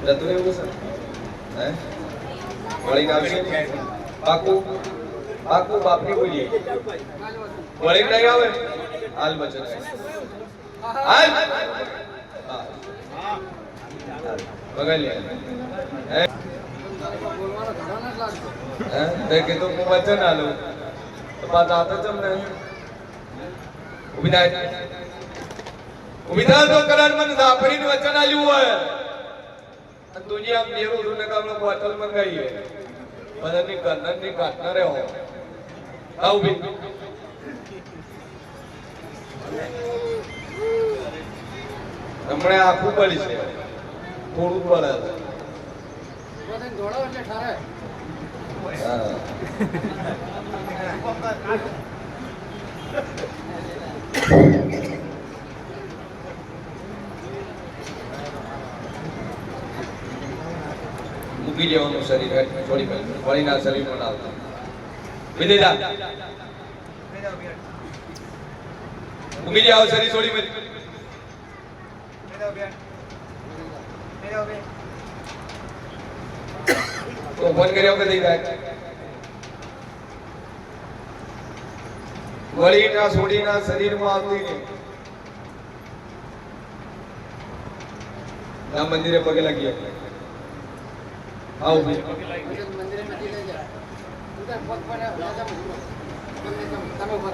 જતું રહેવું છે હે વળી આવશે પાકું પાકું બાપની બોલીએ વળી નહીં આવે હાલ બચન હાલ બગલ લે હે તે કીધું હું વચન આલું તો પાછા આતો ચમ નહીં ઉભી થાય તો કરાર મને સાપડીને વચન આલ્યું હોય તુજી આમ દેવું છું ને કામનો બોટલ મંગાઈએ બધાની કન્નરની કાટના રહે હો આવ ઉભી હમણે આખું પડી છે થોડું પડે દોડો એટલે ઠારે મૂકી દેવાનું શરીર થોડી વળીના શરીરમાં ના આવતું વિદેજા મૂકી જાઓ શરીર છોડી મેં તો ફોન કર્યો કે દઈ જાય વળીના છોડીના શરીરમાં આવતી નહીં રામ મંદિરે પગે લાગી આવો ભાઈ મંદિરે નથી લઈ જા ઉધર પગ પર રાજા તમે ભરો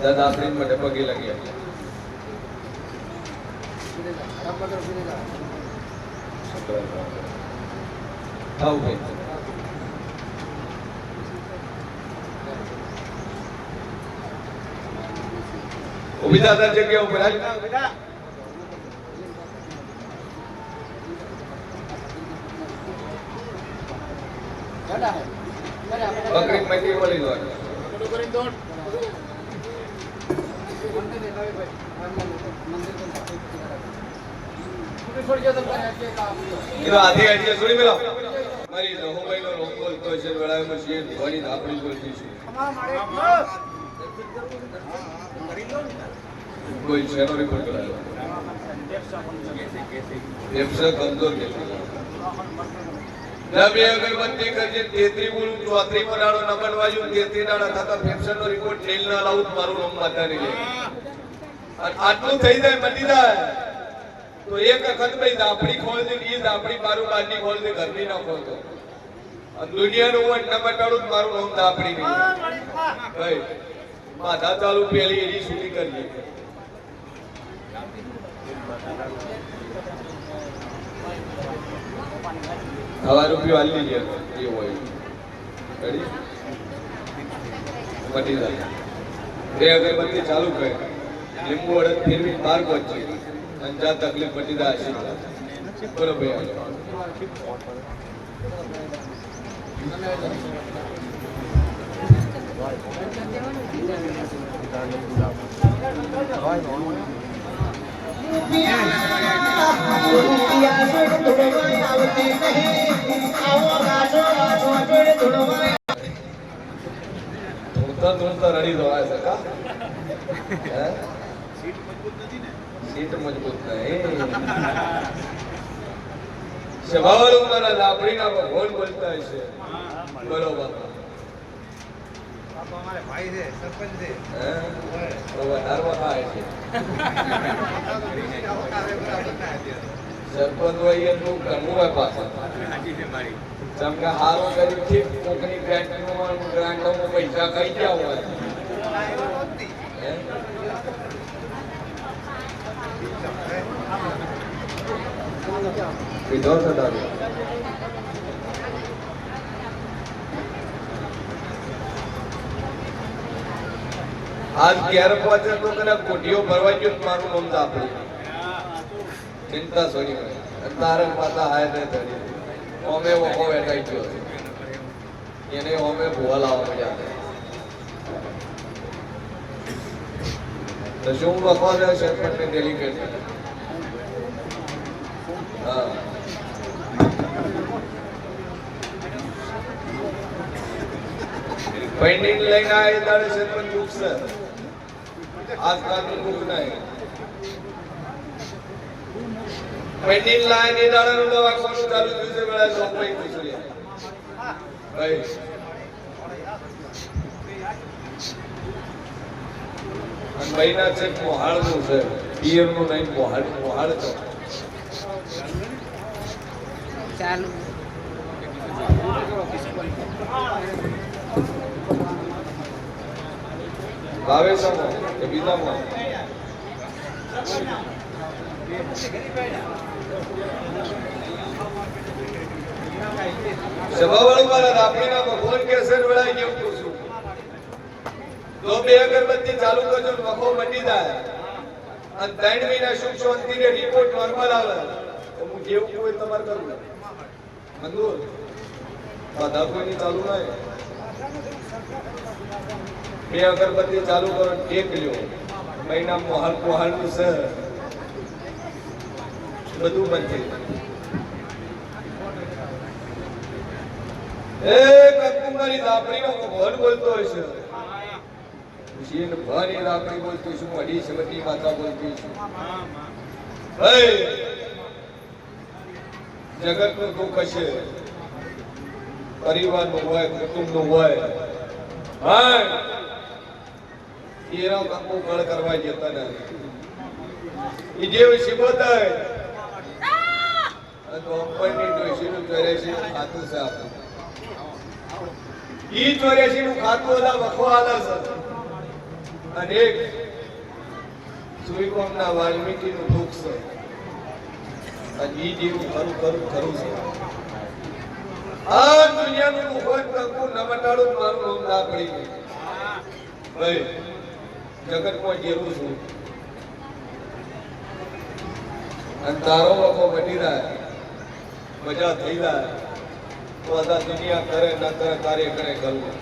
દાદા આપણી માટે પગે લાગી આવો ભાઈ ઉભી દાદા જગ્યા ઉપર બકરી મટી બોલી દો આધી આઈડિયા છોડી મેલો મારી રહોભાઈ નો રોગ બોલતો છે વેળામાં છે ધોની ધાપડી બોલતી છે કોઈ શેનો રિપોર્ટ કરાયો એપ્સા કમજોર કે નબે અગરબત્તી કરજે 33 બોલું 34 મનાળો ન બનવાયું 33 નાળા થતા ફેફસાનો રિપોર્ટ નેલ ના લાવું મારું નામ માતા નહીં લે અને આટલું થઈ જાય મટી જાય તો એક વખત ભાઈ દાપડી ખોલ દે ઈ દાપડી મારું બારની ખોલ દે ઘરની ના ખોલ દો અને દુનિયાનું વટ ન બટાડું મારું નામ દાપડી નહીં ભાઈ માથા ચાલુ પેલી એની શૂટિંગ કરીએ હવા રૂપિયો આલી લીધો એ હોય રેડી મટી જાય બે અગરબત્તી ચાલુ કરે લીંબુ અડદ ફેરવી બાર પહોંચી અંજા તકલીફ મટી જાય આશીર્વાદ બોલો ભાઈ રડી દવાય છે કા સીટ મજબૂત નહીં સ્વભાવ મારા લાપડીના ભગવાન બોલતા છે બરોબર हमारे भाई थे सरपंच थे तो વધારવા થાય છે સરપંચ હોય એનું ઘણું હોય પાછળ ચમકા હારો કર્યું ઠીક કોકની ગ્રાન્ટમાં ગ્રાન્ટમાં પૈસા કઈ ગયા હોય વિધો થતા આજ 11 પહોંચે તો કદાચ કોઠીઓ ભરવા ગયો મારું નામ દાપડી ચિંતા છોડી તારે પાતા હાય ને ધરી ઓમે ઓકો વેટાઈ ગયો એને ઓમે ભૂવા લાવવા મળ્યા તો શું લખવા દે સરપંચને ડેલિગેટ હા પેન્ડિંગ લઈને આય દાડે સરપંચ દુખ છે આજકાલનું દુખ નહીં પેન્ડિંગ લાઈન એ દાડાનું દવાખાનું ચાલુ થયું છે વેળા તો કોઈ પૂછ્યું ભાઈ અને મહિના છે મોહાળનું છે પિયરનું નહીં મોહાળ તો ચાલુ ભાવેશામાં કે બીજામાં સભાવાળું મારા રાપડીના ભગવાન કેસર વેળાય કેવું પૂછું તો બે અગરબત્તી ચાલુ કરજો વખો મટી જાય અને 3 મહિના સુખ શાંતિ ને રિપોર્ટ નોર્મલ આવે તો હું જેવું કોઈ તમારે કરવું મંજૂર બધા કોઈની ચાલુ નહીં બે અગરબત્તી ચાલુ કરો ટેક લ્યો મહિના મોહાળનું છે બધું બંધ થઈ કુમારી દાપડીનો ભગવાન બોલતો હશે જીન ભાની દાપડી બોલતી છું અઢી સમતી માતા બોલતી છું ભાઈ જગતનું દુઃખ હશે પરિવારનું હોય કુટુંબનું હોય ભાઈ એનો કંકુ કળ કરવા જતા નથી એ જેવી શિબત હોય તો અંપરની ડોશીનું 84 ખાતું છે આપણું ઈ 84 નું ખાતું ઓલા વખો આલે છે અને એક સુઈકોમના વાલ્મીકીનું દુઃખ છે અને ઈ જેવું ખરું છે આ દુનિયાનું દુઃખ હોય કંકુ ન મટાડું મારું નામ ના પડી ગયું ભાઈ જગતમાં જેવું છું અને તારો વખો મટી જાય મજા થઈ જાય તો આ દુનિયા કરે ન કરે કાર્ય કરે કરવું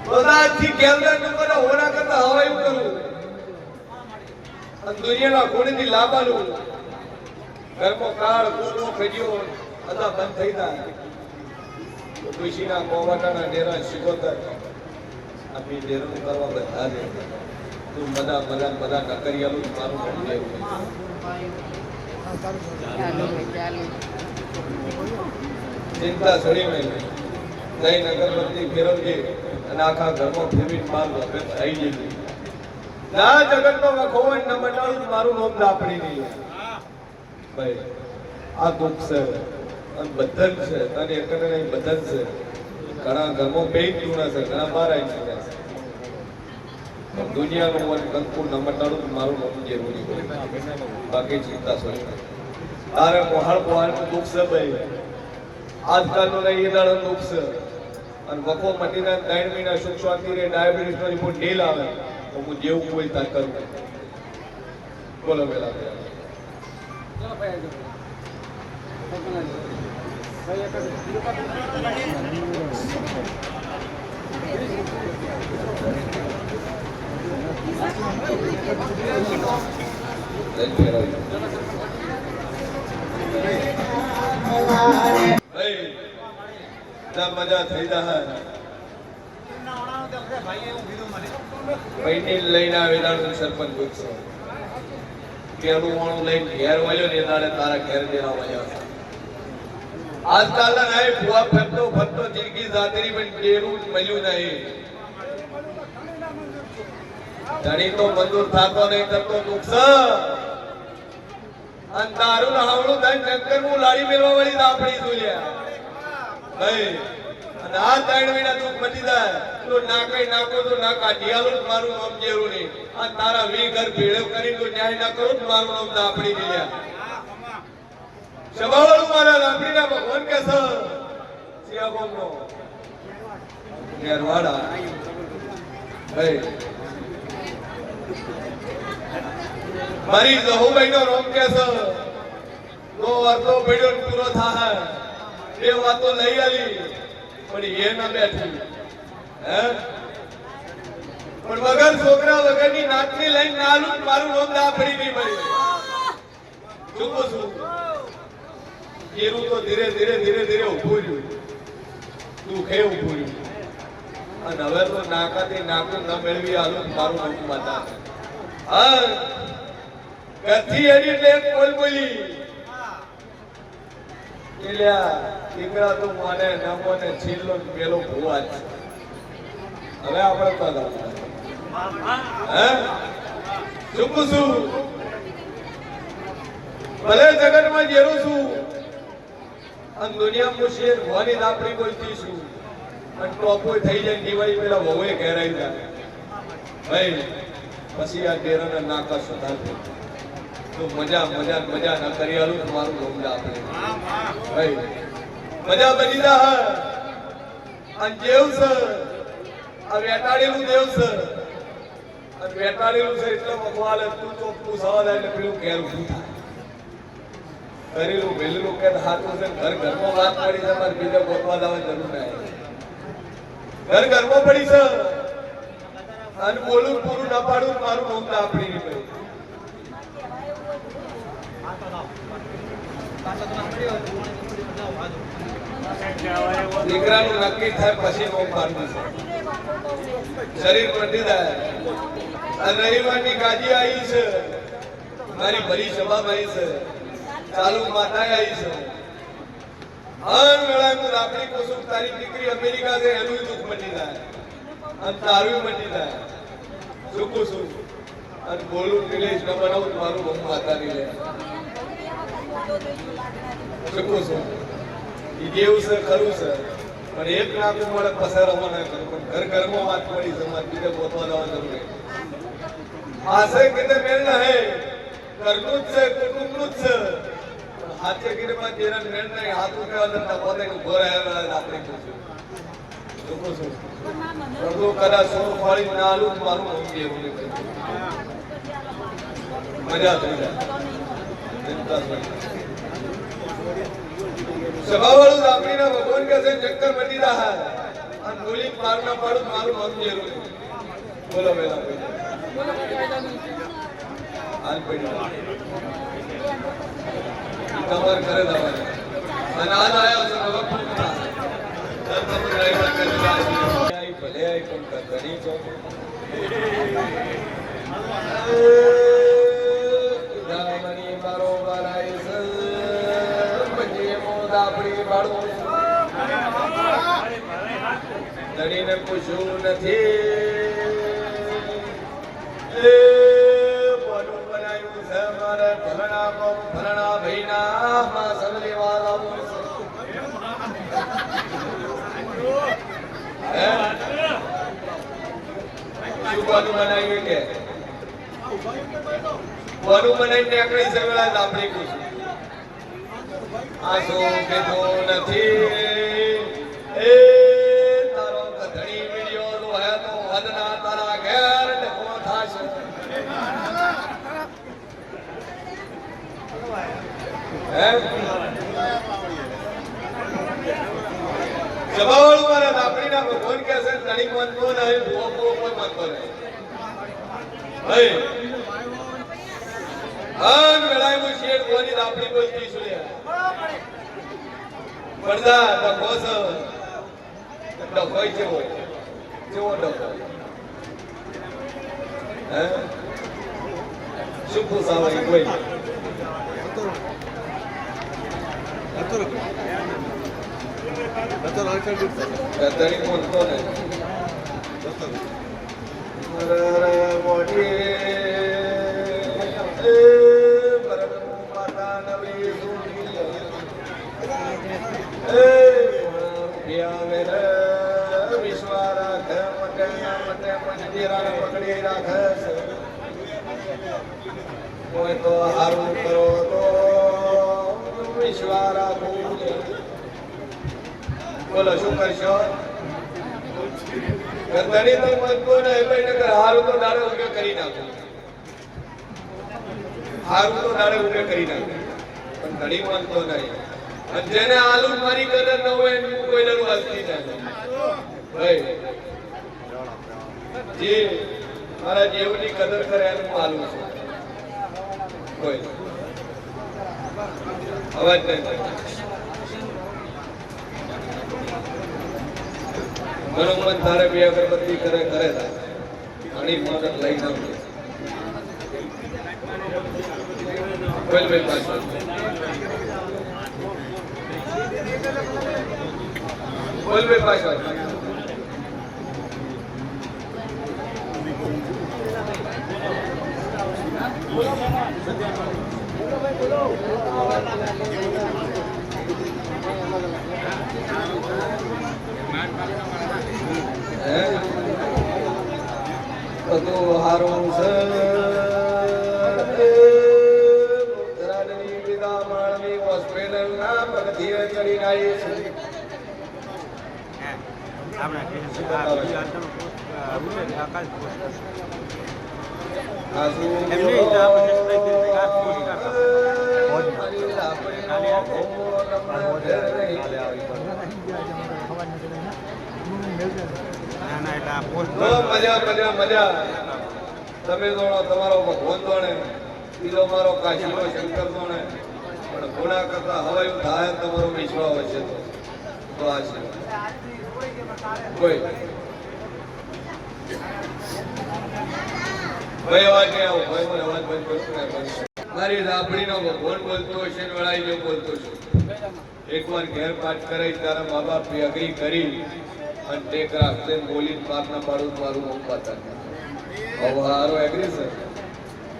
બધાથી કેલ્ડર નંબર હોના કરતા હવા એવું કરવું અને દુનિયાના ખૂણેથી લાવવાનું ઘરમાં કાળ કૂદો ખડ્યો બધા બંધ થઈ જાય ખુશીના કોવાટાના ડેરા શિકોતર આપી ડેરું કરવા બધા દે તું બધા નકરિયાલું મારું નામ લેવું ચિંતા છોડી મેં જઈને અગરબત્તી ફેરવજે અને આખા ઘરમાં ફેરવીને માર વખત થઈ જશે ના જગતનો વખો હોય ન મટાડું મારું નામ દાપડી નહીં ભાઈ આ દુઃખ છે અને બંધન છે તને એકને નહીં બંધન છે ઘણા ઘરમાં પેઇન ટૂણા છે ઘણા બહાર આવી ચૂક્યા છે દુનિયાનું મને કંકુ ન મટાડું મારું નામ જરૂરી હોય બાકી ચિંતા છોડી તારે મોહાળનું દુઃખ છે ભાઈ આજકાલનું નહીં એદાળનું દુઃખ છે અને વખો મટીને 3 મહિના સુખ શાંતિ રે ડાયાબિટીસનો રિપોર્ટ ઢીલ આવે તો હું જેવું કોઈ તાર કરું બોલો પેલા મજા થઈ જાય લઈને આવેલા સરપંચ પૂછશો કેળું વાણું લઈને ઘેર વાળ્યો ને દાડે તારા ઘેર દેવા વાળ્યા આજકાલના નાય ભુવા ફરતો જિંદગી જાતરી પણ કેળું મળ્યું નહીં ધણી તો મંજૂર થતો નહીં કરતો નુકસાન અને તારું હાવડું થાય ચક્કર હું લાડી મેળવા વાળી દાપડી જોલ્યા ભાઈ અને આ 3 મહિના દુઃખ મટી જાય તો ના કઈ નાખો તો ના કાઢી આલું મારું નામ જેવું નહીં આ તારા 20 ઘર ભેળો કરી તો ન્યાય ના કરું મારું નામ દાપડી દીધા સવાળું મારા દાપડીના ભગવાન કે સર સિયાગોમનો ઘેરવાડા ભાઈ મારી જહુભાઈનો રોમ કે સર તો વાતો ભેડો પૂરો થાય બે વાતો લઈ આલી પણ એ ના બેઠી હે પણ વગર છોકરા વગરની નાતની લઈને નાલું મારું નામ દાપડી નહીં મળી ચૂકું છું કેરું તો ધીરે ધીરે ઉભું રહ્યું દુઃખે ઉભું રહ્યું અને હવે તો નાકાથી નાકું ન મેળવી આલું મારું નામ માતા હા ઘરથી એની એટલે એક બોલ બોલી એલ્યા દીકરા તો માને નામો ને છેલ્લો ને પેલો ભુવા જ છે. હવે આપણે તો હે શું છું ભલે જગતમાં જેરું છું અને દુનિયામાં શેર ભવાની દાપડી બોલતી છું અને ટોપો થઈ જાય દિવાળી પેલા વહુએ ઘેરાઈ જાય ભાઈ પછી આ ડેરાના નાકા સુધાર તો મજા મજા મજા ના કરી આલું તમારું ગમજા આપણે ભાઈ મજા બની જા અને જેવ છે આ વેટાડેલું દેવ છે અને વેટાડેલું છે એટલે ભગવાન તું ચોખ્ખું સવાલ એટલે પેલું ઘેર ઊભું થાય કરેલું વહેલું કે હાથું છે ઘર ઘરમાં વાત પડી છે મારે બીજા ગોતવા જવાની જરૂર નહીં ઘર ઘરમાં પડી છે અને બોલું પૂરું ના પાડું મારું ગમતા આપણી નહીં ભાઈ દીકરાનું નક્કી થાય પછી નોમ પાડવું છે શરીર મટી જાય અને રવિવારની ગાદી આવી છે મારી ભરી સભા આવી છે ચાલુ માતા આવી છે હર વેળાનું આપણી કુસુમ તારી દીકરી અમેરિકા છે એનું દુઃખ મટી જાય અને તારું મટી જાય સુખું સુખ અને બોલું નિલેશ ન બનાવું મારું બહુ માતા નહીં લે સુખું સુખ એ દેવું છે ખરું છે પણ એક નામ મળે પસાર ના કરું પણ ઘર ઘરમાં વાત પડી છે મારે બીજે ગોતવા જવા જરૂર નહીં આશય કીધે મેળ ના હે ઘરનું જ છે કુટુંબનું જ છે હાથે કીધે માં જેના મેળ નહીં હાથ ઉકેવા જતા પોતે ઉભો રહ્યા આપણે પૂછ્યું સુખું સુખ પ્રભુ કદાચ સોળ ફાળી ના આલું મારું હું દેવું નહીં મજા થઈ જાય સભાવાળું દાપડીના ભગવાન કહે છે ચક્કર મટી રહ્યા અને બોલી મારું ના પાડું મારું મન જેવું બોલો વેલા હાલ પડી તમાર કરે દવા અને આજ આવ્યો છે હવે પૂછતા તમે ડ્રાઈવર કરી આઈ ભલે આઈ પણ ઘણી છો દામણી મારો બરાઈ છે પછી મો દાપડી બાળું ધણીને પૂછ્યું નથી એ બોલું બનાવ્યું છે મારે ભરણા ભાઈના માં સગલી વાળા શું બોલું બનાવ્યું કે બોલું બનાવીને આકડી સગળા દાપડી પૂછ્યું આ શું કીધું નથી એ તારો કધણી વિડિયો લો હે તો હદના તારા ઘેર ડકો થાશે હે સભાવાળું મારા દાપડીના ભગવાન કહે છે ધણી મનતો નહીં ભોગો કોઈ મનતો નહીં ભાઈ હન વેળાયું શેઠ કોની દાપડી બોલતી સુલ્યા પડદા ડખો છે ડખોય કેવો કેવો ડખો હે શું પૂછાવાય કોઈ ધણી બોલતો નહીં પકડી રાખે કોઈ તો હારું કરો તો વિશ્વા રાખવું બોલો શું કરશો ગરદડી તો મજબૂર નહીં ભાઈ હારું તો દાડે ઉગે કરી નાખો હારું તો દાડે ઉગે કરી નાખો પણ ઘડી માનતો નહીં અને જેને આલુ મારી કદર ન હોય એનું કોઈ નરું હસતી જાય ભાઈ જે મારા જેવની કદર કરે એનું આલુ છે કોઈ અવાજ નહીં મનોમન તારે બે અગરબત્તી કરે કરે ઘણી મદદ લઈ ના કોઈલભાઈ પાછળ કોઈલભાઈ પાછળ બધું હારું છે ઉત્તરાયણની વિદા માળવી હોસ્પિટલના પગથિયે ચડીને આવી છે. મજા મજા મજા તમે જોડો તમારો ભગવાન જોડે બીજો મારો કાશીનો શંકર જોડે પણ ગુના કરતા હવાયું થાય તમારો વિશ્વાસ હશે તો આ છે કોઈ ભાઈ અવાજ નહીં આવો ભાઈ મને અવાજ બંધ કરશો ને મારી રાબડીનો ભગવાન બોલતો હશે ને વળાઈ જો બોલતો છું. એકવાર ઘેર પાઠ કરાઈ તારા મા બાપ અગ્રી કરી અને ટેક રાખશે બોલી પારના પાડું મારું નામ પાતા હવે હારો એગ્રી છે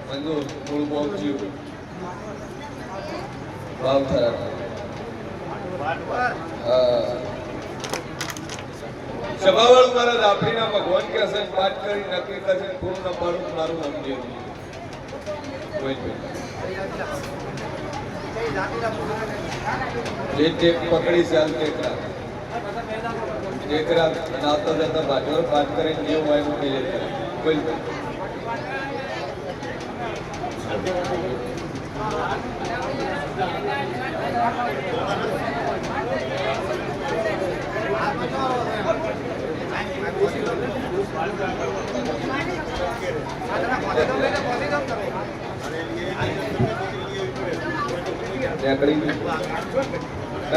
મંજૂર મૂળ પહોંચ્યું ભાવ થરા સભાવાળું મારા રાબડીના ભગવાન કે હશે પાઠ કરી નક્કી કરશે પૂરું ન પાડું મારું નામ જેવું જે ટેપ પકડી ચાલ ટેક રાખ આવતા જતા ભાજોર પાઠ કરીને જેવું હોય એવું ડિલે કરે કોઈ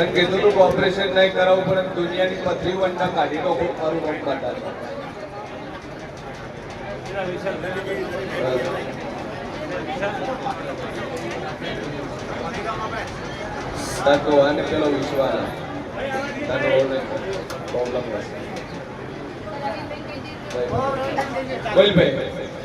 કીધું તું ઓપરેશન નહીં કરાવવું પડે દુનિયાની પથરી વંડા કાઢી નો ખૂબ મારું નામ કાઢા તાતો આને પેલો વિશ્વાસ તાતો પ્રોબ્લેમ બોલ ભાઈ